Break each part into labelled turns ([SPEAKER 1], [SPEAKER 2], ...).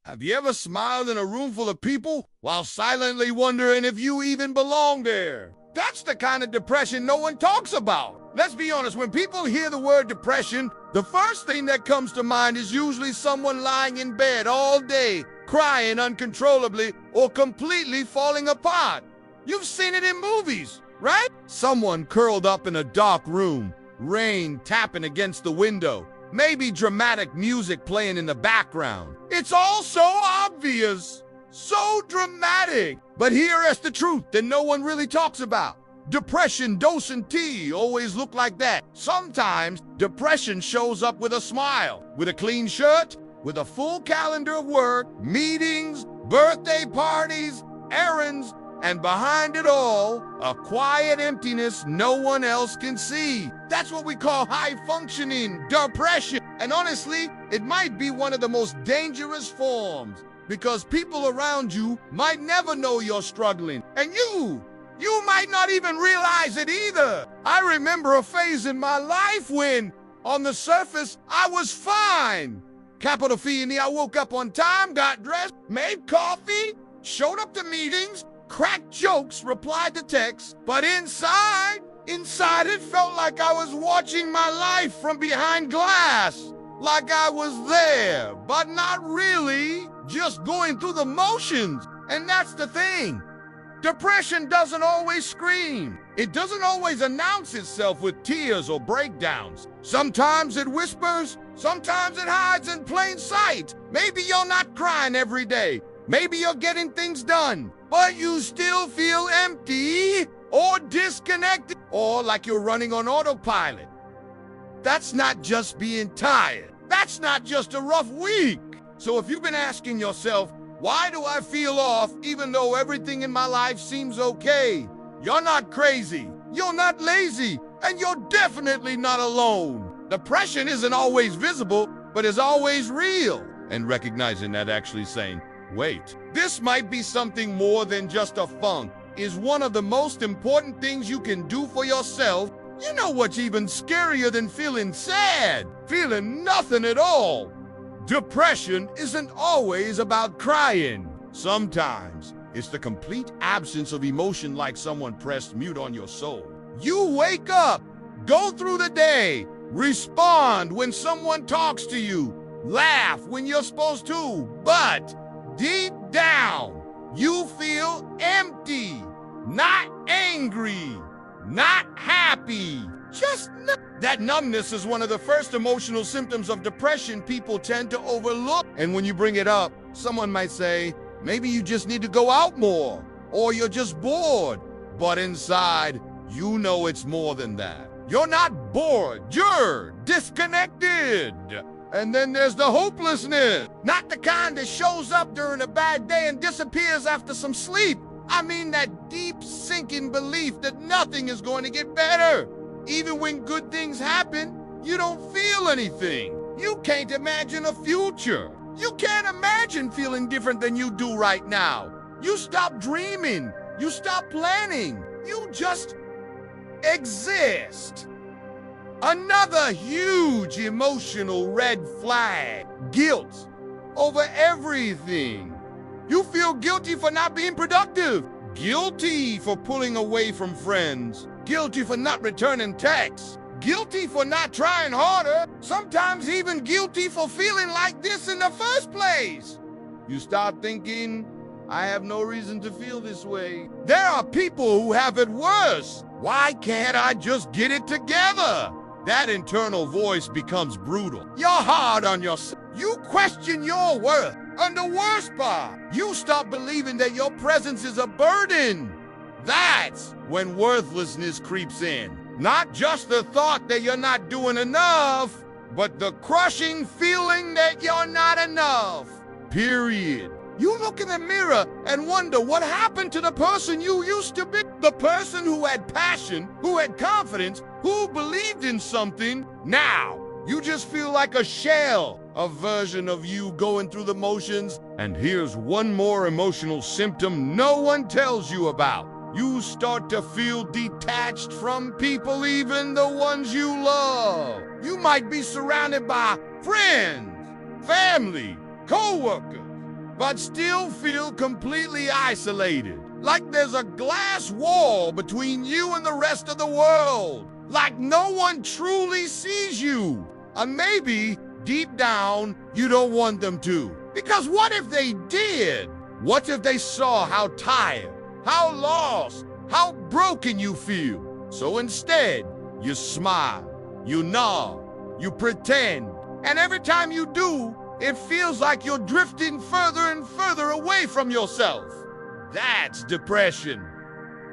[SPEAKER 1] Have you ever smiled in a room full of people while silently wondering if you even belong there? That's the kind of depression no one talks about. Let's be honest, when people hear the word depression, the first thing that comes to mind is usually someone lying in bed all day, crying uncontrollably or completely falling apart. You've seen it in movies, right? Someone curled up in a dark room, rain tapping against the window, maybe dramatic music playing in the background. It's all so obvious, so dramatic. But here is the truth that no one really talks about. Depression doesn't always look like that. Sometimes depression shows up with a smile, with a clean shirt, with a full calendar of work, meetings, birthday parties, errands, and behind it all, a quiet emptiness no one else can see. That's what we call high-functioning depression. And honestly, it might be one of the most dangerous forms because people around you might never know you're struggling. And you might not even realize it either. I remember a phase in my life when, on the surface, I was fine. Capital Fini, I woke up on time, got dressed, made coffee, showed up to meetings, cracked jokes, replied to texts, but inside it felt like I was watching my life from behind glass. Like I was there, but not really, just going through the motions. And that's the thing. Depression doesn't always scream. It doesn't always announce itself with tears or breakdowns. Sometimes it whispers, sometimes it hides in plain sight. Maybe you're not crying every day. Maybe you're getting things done, but you still feel empty or disconnected or like you're running on autopilot. That's not just being tired. That's not just a rough week. So if you've been asking yourself, why do I feel off even though everything in my life seems okay? You're not crazy, you're not lazy, and you're definitely not alone. Depression isn't always visible, but is always real. And recognizing that, actually saying, wait, this might be something more than just a funk, is one of the most important things you can do for yourself. You know what's even scarier than feeling sad? Feeling nothing at all. Depression isn't always about crying. Sometimes it's the complete absence of emotion, like someone pressed mute on your soul. You wake up, go through the day, respond when someone talks to you, laugh when you're supposed to, but deep down, you feel empty, not angry, not happy, just that numbness is one of the first emotional symptoms of depression people tend to overlook. And when you bring it up, someone might say, maybe you just need to go out more, or you're just bored. But inside, you know it's more than that. You're not bored, you're disconnected. And then there's the hopelessness. Not the kind that shows up during a bad day and disappears after some sleep. I mean that deep sinking belief that nothing is going to get better. Even when good things happen, you don't feel anything. You can't imagine a future. You can't imagine feeling different than you do right now. You stop dreaming. You stop planning. You just exist. Another huge emotional red flag. Guilt over everything. You feel guilty for not being productive. Guilty for pulling away from friends. Guilty for not returning texts. Guilty for not trying harder. Sometimes even guilty for feeling like this in the first place. You start thinking, I have no reason to feel this way. There are people who have it worse. Why can't I just get it together? That internal voice becomes brutal. You're hard on yourself. You question your worth. And the worst part, you stop believing that your presence is a burden. That's when worthlessness creeps in. Not just the thought that you're not doing enough, but the crushing feeling that you're not enough. Period. You look in the mirror and wonder what happened to the person you used to be. The person who had passion, who had confidence, who believed in something. Now, you just feel like a shell, a version of you going through the motions. And here's one more emotional symptom no one tells you about. You start to feel detached from people, even the ones you love. You might be surrounded by friends, family, co-workers, but still feel completely isolated. Like there's a glass wall between you and the rest of the world. Like no one truly sees you. And maybe, deep down, you don't want them to. Because what if they did? What if they saw how tired, how lost, how broken you feel? So instead, you smile, you nod, you pretend. And every time you do, it feels like you're drifting further and further away from yourself. That's depression.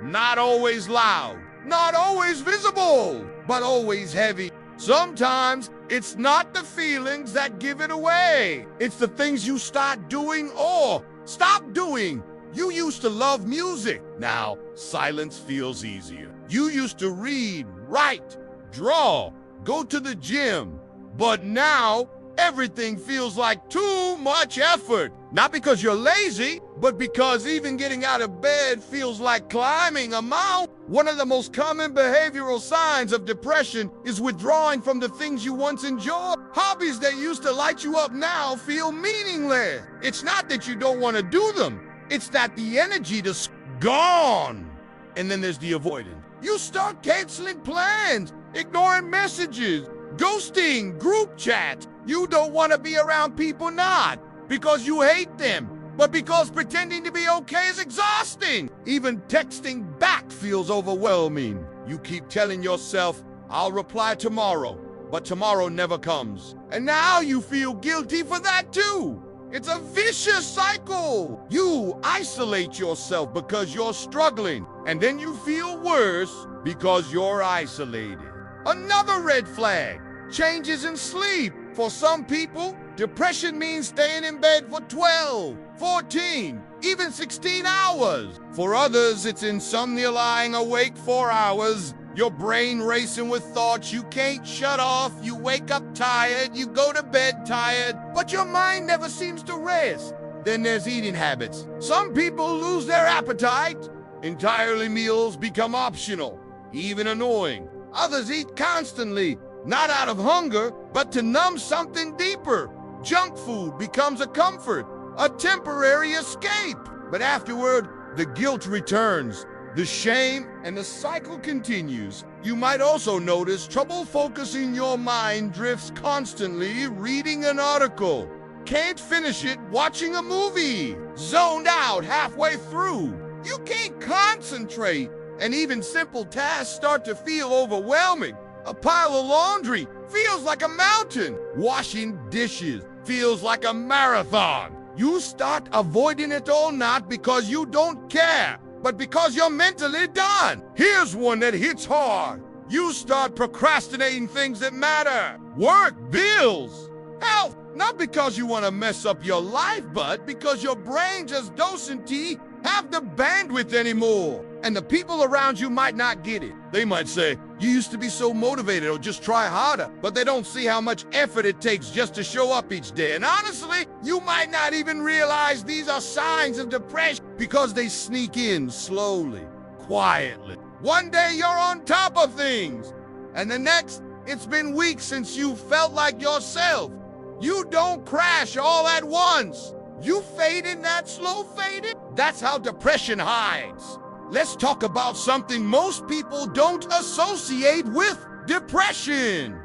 [SPEAKER 1] Not always loud, not always visible, but always heavy. Sometimes it's not the feelings that give it away. It's the things you start doing or stop doing. You used to love music. Now, silence feels easier. You used to read, write, draw, go to the gym. But now, everything feels like too much effort. Not because you're lazy, but because even getting out of bed feels like climbing a mountain. One of the most common behavioral signs of depression is withdrawing from the things you once enjoyed. Hobbies that used to light you up now feel meaningless. It's not that you don't want to do them. It's that the energy is gone. And then there's the avoidance. You start canceling plans, ignoring messages, ghosting group chats. You don't want to be around people not because you hate them, but because pretending to be okay is exhausting. Even texting back feels overwhelming. You keep telling yourself, I'll reply tomorrow, but tomorrow never comes. And now you feel guilty for that too. It's a vicious cycle. You isolate yourself because you're struggling, and then you feel worse because you're isolated. Another red flag, changes in sleep. For some people, depression means staying in bed for 12, 14, even 16 hours. For others, it's insomnia, lying awake 4 hours, your brain racing with thoughts you can't shut off. You wake up tired, you go to bed tired, but your mind never seems to rest. Then there's eating habits. Some people lose their appetite. Entirely meals become optional, even annoying. Others eat constantly, not out of hunger, but to numb something deeper. Junk food becomes a comfort, a temporary escape. But afterward, the guilt returns, the shame, and the cycle continues. You might also notice trouble focusing. Your mind drifts constantly, reading an article. Can't finish it watching a movie. Zoned out halfway through. You can't concentrate, and even simple tasks start to feel overwhelming. A pile of laundry feels like a mountain. Washing dishes feels like a marathon. You start avoiding it all, not because you don't care, but because you're mentally done. Here's one that hits hard. You start procrastinating things that matter. Work, bills, health. Not because you want to mess up your life, but because your brain just doesn't have the bandwidth anymore. And the people around you might not get it. They might say, you used to be so motivated, or just try harder. But they don't see how much effort it takes just to show up each day. And honestly, you might not even realize these are signs of depression because they sneak in slowly, quietly. One day you're on top of things, and the next, it's been weeks since you felt like yourself. You don't crash all at once. You fade in that slow fading. That's how depression hides. Let's talk about something most people don't associate with depression.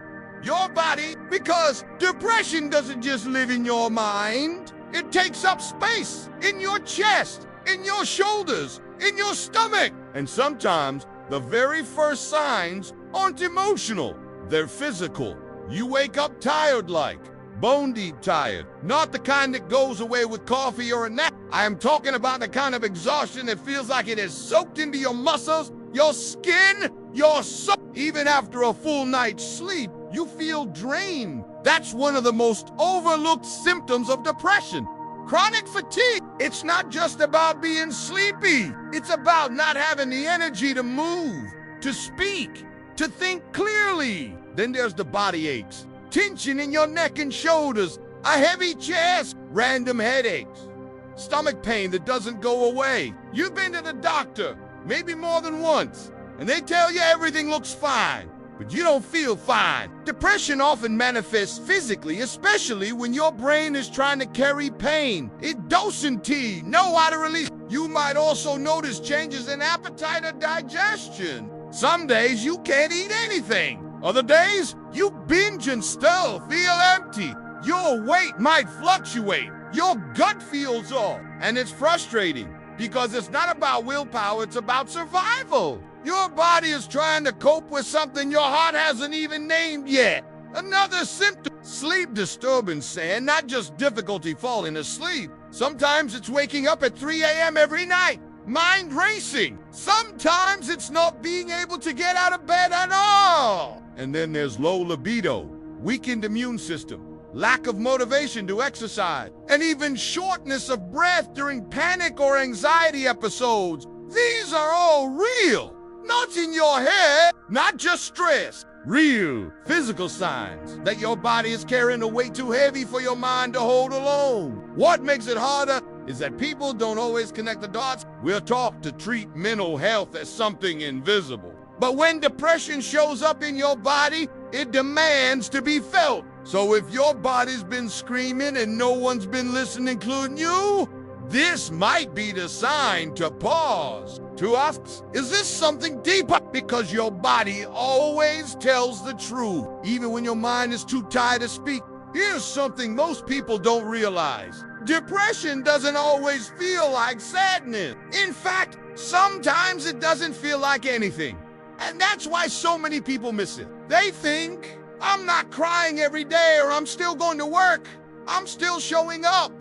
[SPEAKER 1] Your body, because depression doesn't just live in your mind. It takes up space in your chest, in your shoulders, in your stomach. And sometimes the very first signs aren't emotional. They're physical. You wake up tired like, bone deep tired. Not the kind that goes away with coffee or a nap. I am talking about the kind of exhaustion that feels like it is soaked into your muscles, your skin, your soul. Even after a full night's sleep, you feel drained. That's one of the most overlooked symptoms of depression. Chronic fatigue. It's not just about being sleepy. It's about not having the energy to move, to speak, to think clearly. Then there's the body aches. Tension in your neck and shoulders, a heavy chest, random headaches, stomach pain that doesn't go away. You've been to the doctor, maybe more than once, and they tell you everything looks fine. but you don't feel fine. Depression often manifests physically, especially when your brain is trying to carry pain. It doesn't know how to release. You might also notice changes in appetite or digestion. Some days you can't eat anything. Other days, you binge and still feel empty. Your weight might fluctuate. Your gut feels off. And it's frustrating because it's not about willpower, it's about survival. Your body is trying to cope with something your heart hasn't even named yet. Another symptom, sleep disturbance, and not just difficulty falling asleep. Sometimes it's waking up at 3 a.m. every night, mind racing. Sometimes it's not being able to get out of bed at all. And then there's low libido, weakened immune system, lack of motivation to exercise, and even shortness of breath during panic or anxiety episodes. These are all real, not in your head, not just stress. Real physical signs that your body is carrying a weight too heavy for your mind to hold alone. What makes it harder is that people don't always connect the dots. We're taught to treat mental health as something invisible. But when depression shows up in your body, it demands to be felt. So if your body's been screaming and no one's been listening, including you, this might be the sign to pause, to ask, is this something deeper? Because your body always tells the truth, even when your mind is too tired to speak. Here's something most people don't realize. Depression doesn't always feel like sadness. In fact, sometimes it doesn't feel like anything. And that's why so many people miss it. They think, I'm not crying every day, or I'm still going to work. I'm still showing up.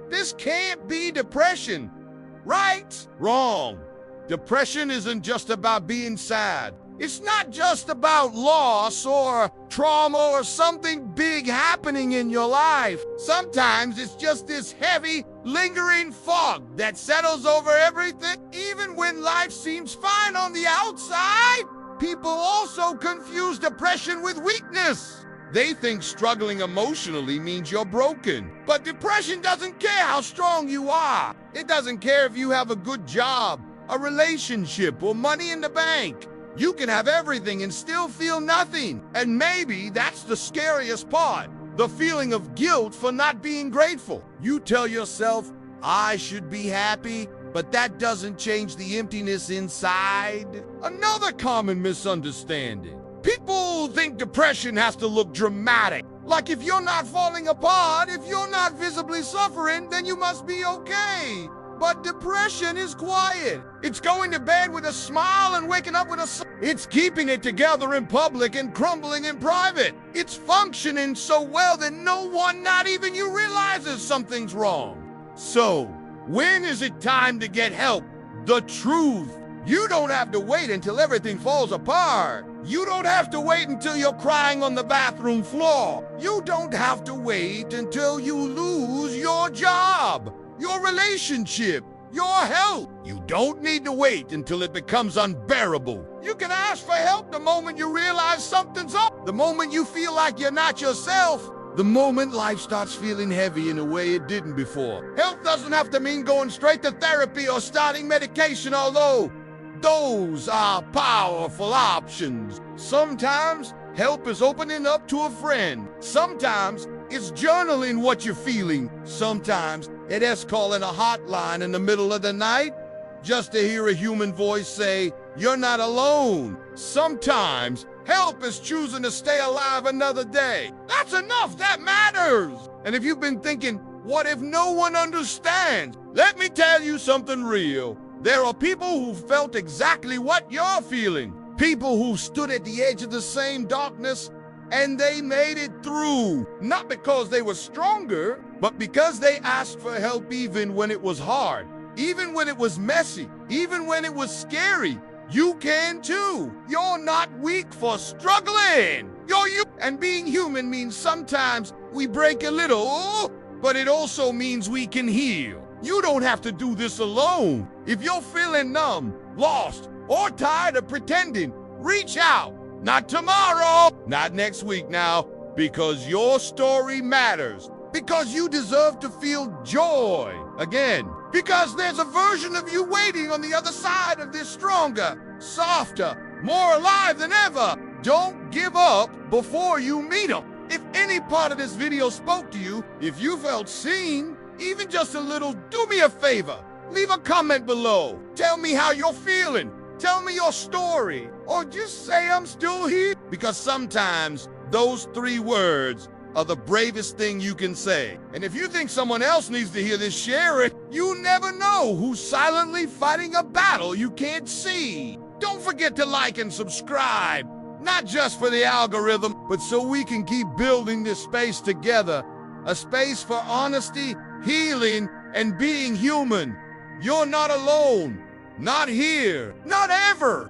[SPEAKER 1] This can't be depression, right? Wrong. Depression isn't just about being sad. It's not just about loss or trauma or something big happening in your life. Sometimes it's just this heavy, lingering fog that settles over everything. Even when life seems fine on the outside, people also confuse depression with weakness. They think struggling emotionally means you're broken. But depression doesn't care how strong you are. It doesn't care if you have a good job, a relationship, or money in the bank. You can have everything and still feel nothing. And maybe that's the scariest part, the feeling of guilt for not being grateful. You tell yourself, I should be happy, but that doesn't change the emptiness inside. Another common misunderstanding. People think depression has to look dramatic. Like if you're not falling apart, if you're not visibly suffering, then you must be okay. But depression is quiet. It's going to bed with a smile and waking up with a... It's keeping it together in public and crumbling in private. It's functioning so well that no one, not even you, realizes something's wrong. So, when is it time to get help? The truth. You don't have to wait until everything falls apart. You don't have to wait until you're crying on the bathroom floor. You don't have to wait until you lose your job, your relationship, your health. You don't need to wait until it becomes unbearable. You can ask for help the moment you realize something's up, the moment you feel like you're not yourself, the moment life starts feeling heavy in a way it didn't before. Help doesn't have to mean going straight to therapy or starting medication, although those are powerful options. Sometimes help is opening up to a friend. Sometimes it's journaling what you're feeling. Sometimes it is calling a hotline in the middle of the night just to hear a human voice say, you're not alone. Sometimes help is choosing to stay alive another day. That's enough. That matters. And if you've been thinking, what if no one understands? Let me tell you something real. There are people who felt exactly what you're feeling. People who stood at the edge of the same darkness and they made it through. Not because they were stronger, but because they asked for help even when it was hard, even when it was messy, even when it was scary. You can too. You're not weak for struggling. You're you. And being human means sometimes we break a little, but it also means we can heal. You don't have to do this alone. If you're feeling numb, lost, or tired of pretending, reach out. Not tomorrow, not next week now, because your story matters. Because you deserve to feel joy again. Because there's a version of you waiting on the other side of this, stronger, softer, more alive than ever. Don't give up before you meet them. If any part of this video spoke to you, if you felt seen, even just a little, do me a favor. Leave a comment below. Tell me how you're feeling. Tell me your story. Or just say I'm still here. Because sometimes those 3 words are the bravest thing you can say. And if you think someone else needs to hear this, share it. You never know who's silently fighting a battle you can't see. Don't forget to like and subscribe. Not just for the algorithm, but so we can keep building this space together. A space for honesty, healing, and being human. You're not alone. Not here. Not ever.